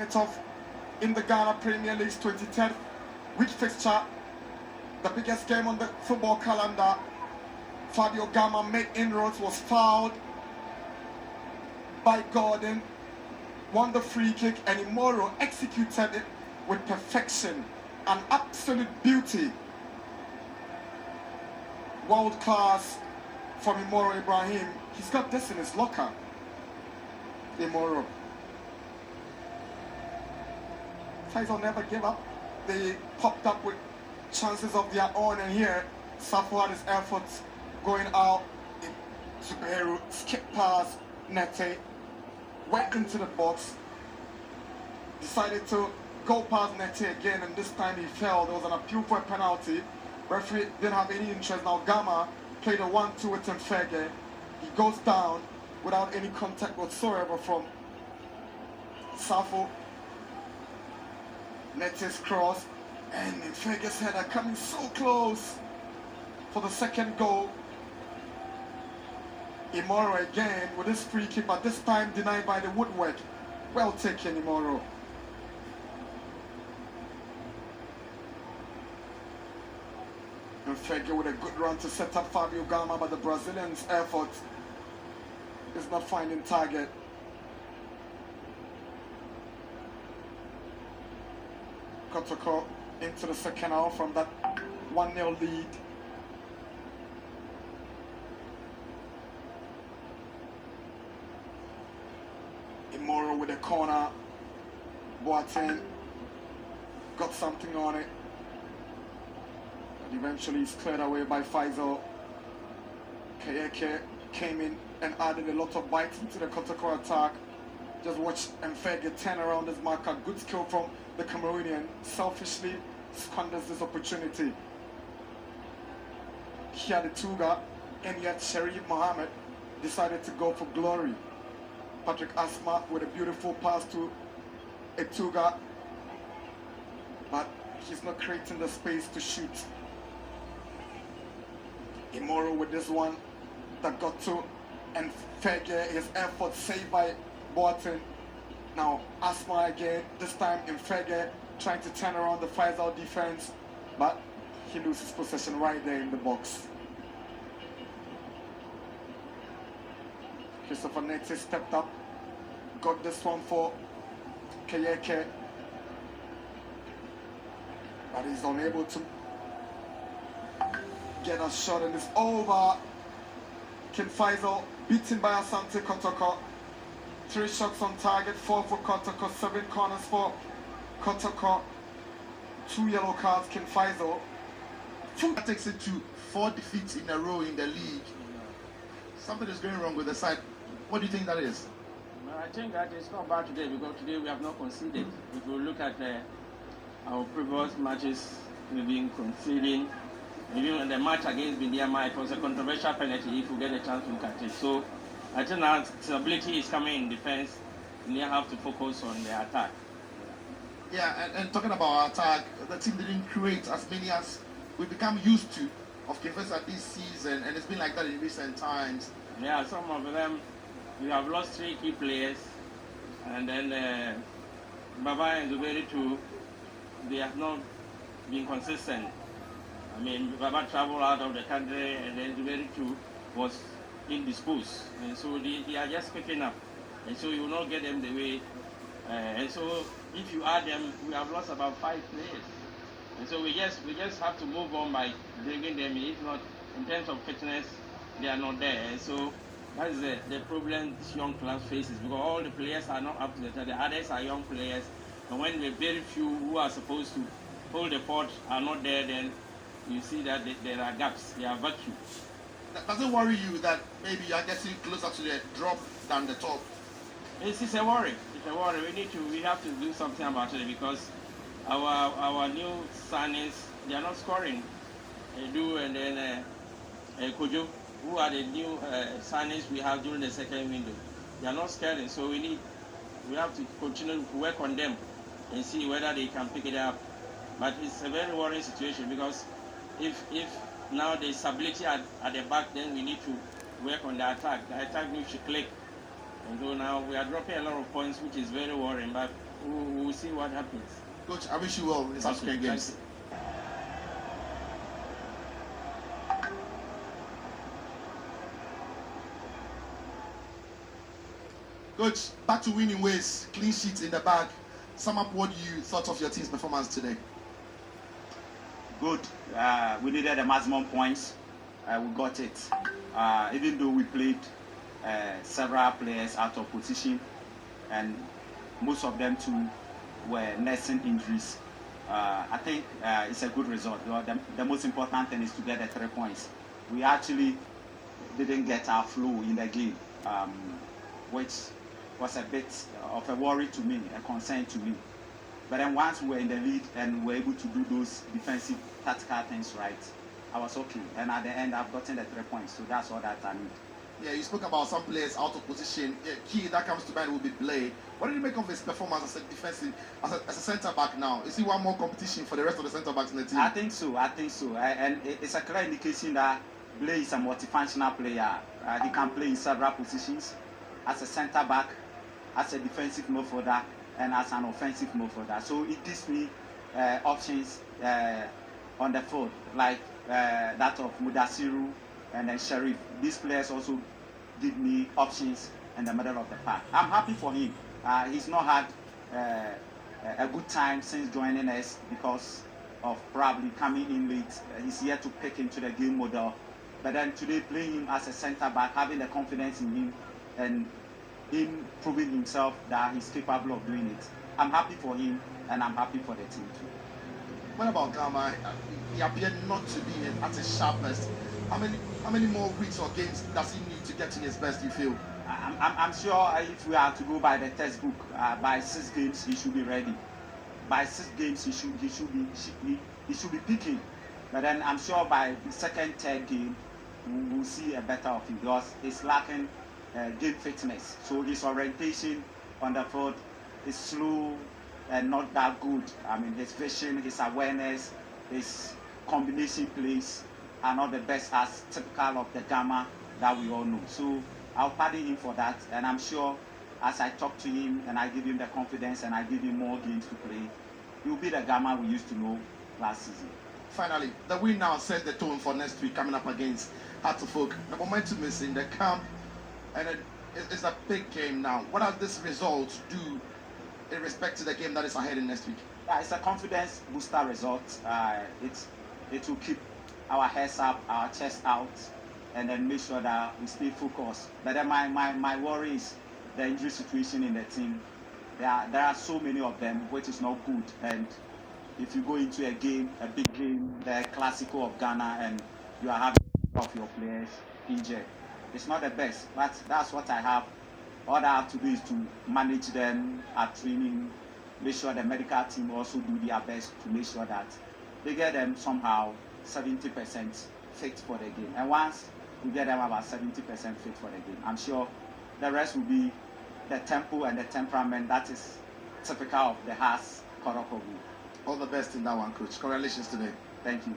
starting it off in the Ghana Premier League's 23rd week fixture, the biggest game on the football calendar. Fabio Gama made inroads, was fouled by Gordon, won the free kick, and Imoro executed it with perfection, an absolute beauty. World class from Imoro Ibrahim. He's got this in his locker. Imoro. Faisal never give up. They popped up with chances of their own, and here Safo had his efforts going out. Zuberu skipped past Nete, went into the box, decided to go past Nete again, and this time he fell. There was an appeal for a penalty. Referee didn't have any interest. Now Gama played a 1-2 with Mfege. He goes down without any contact whatsoever from Safo. Nete's cross, and Mfege's header coming so close for the second goal. Imoro again with his free kick, but this time denied by the woodwork. Well taken, Imoro. Mfege with a good run to set up Fabio Gama, but the Brazilian's effort is not finding target. Kotoko into the second half from that 1-0 lead. Imoro with a corner. Boateng got something on it. But eventually it's cleared away by Faisal. Kayeke came in and added a lot of bites into the Kotoko attack. Just watch Mfege turn around his marker. Good skill from the Cameroonian. Selfishly squanders this opportunity. Here the Tuga, and yet Sharif Mohammed decided to go for glory. Patrick Asma with a beautiful pass to Etuga, but he's not creating the space to shoot. Imoro with this one that got to Mfege, his effort saved by Boateng. Now Asma again, this time Mfege trying to turn around the Faisal defense, but he loses possession right there in the box. Christopher Nete stepped up, got this one for Kayeke, but he's unable to get a shot, and it's over. Ken Faisal beaten by Asante Kotoko. 3 shots on target, 4 for Kotoko, 7 corners for Kotoko, 2 yellow cards. Ken Faisal. That takes it to 4 defeats in a row in the league. Something is going wrong with the side. What do you think that is? Well, I think that it's not bad today because today we have not conceded. If you look at our previous matches, we've been conceding. Even in the match against Bindiama, it was a controversial penalty if you get a chance to look at it. So I think that stability is coming in defense, and you have to focus on the attack. Yeah, and talking about our attack, the team didn't create as many as we've become used to of defense at this season, and it's been like that in recent times. Yeah, some of them, we have lost 3 key players, and then Baba and Zuberi too, they have not been consistent. I mean, Baba traveled out of the country, and then Zuberi too was indisposed, and so they are just picking up, and so you will not get them the way, and so if you add them, we have lost about 5 players, and so we just have to move on by bringing them in. If not, in terms of fitness, they are not there, and so that is the problem this young class faces, because all the players are not up to the task. The others are young players, and when the very few who are supposed to hold the fort are not there, then you see that there are gaps, there are vacuums. Does it worry you that maybe you are getting closer to the drop than the top? It's a worry. It's a worry. We have to do something about it because our new signings, they are not scoring. Edu and then Kojo, who are the new signings we have during the second window. They are not scoring, so we have to continue to work on them and see whether they can pick it up. But it's a very worrying situation because if now the stability at the back, then we need to work on the attack. The attack needs to click. And so now we are dropping a lot of points, which is very worrying. But we'll see what happens. Coach, I wish you well in the subsequent games. Coach, back to winning ways, clean sheets in the bag. Sum up what you thought of your team's performance today. Good. We needed the maximum points. We got it. Even though we played several players out of position, and most of them too were nursing injuries. I think it's a good result. The most important thing is to get the 3 points. We actually didn't get our flow in the game, which was a bit of a worry to me, a concern to me. But then once we were in the lead and we were able to do those defensive, tactical things right, I was okay. And at the end, I've gotten the 3 points, so that's all that I need. Yeah, you spoke about some players out of position. Key that comes to mind will be Blay. What did you make of his performance as a defensive, as a centre back now? Is he one more competition for the rest of the centre backs in the team? I think so. And it's a clear indication that Blay is a multifunctional player. He can play in several positions as a centre back, as a defensive midfielder, and as an offensive midfielder. So it gives me options on the field, like that of Mudasiru and then Sheriff. These players also give me options in the middle of the park. I'm happy for him. He's not had a good time since joining us because of probably coming in late. He's yet to pick into the game model. But then today, playing him as a centre back, having the confidence in him, and him proving himself that he's capable of doing it. I'm happy for him, and I'm happy for the team too. What about Gama? He appeared not to be at his sharpest. How many more weeks or games does he need to get in his best, you feel? I'm sure if we are to go by the textbook, by 6 games he should be ready. By 6 games he should be peaking. But then I'm sure by the second, third game we will see a better of him because he's lacking game fitness. So his orientation on the field is slow and not that good. I mean, his vision, his awareness, his combination plays are not the best as typical of the Gamma that we all know. So I'll pardon him for that, and I'm sure as I talk to him and I give him the confidence and I give him more games to play, he will be the Gamma we used to know last season. Finally, the win now sets the tone for next week coming up against Hartlepool. The momentum is in the camp, and it's a big game now. What does this result do in respect to the game that is ahead in next week? Yeah, it's a confidence booster result. It will keep our heads up, our chest out, and then make sure that we stay focused. But then my worry is the injury situation in the team. There are so many of them, which is not good. And if you go into a game, a big game, the Classico of Ghana, and you are having of your players injured, it's not the best. But that's what I have. All I have to do is to manage them at training, make sure the medical team also do their best to make sure that they get them somehow 70% fit for the game. And once we get them about 70% fit for the game, I'm sure the rest will be the tempo and the temperament that is typical of the Haas Korokobu. All the best in that one, Coach. Congratulations today. Thank you.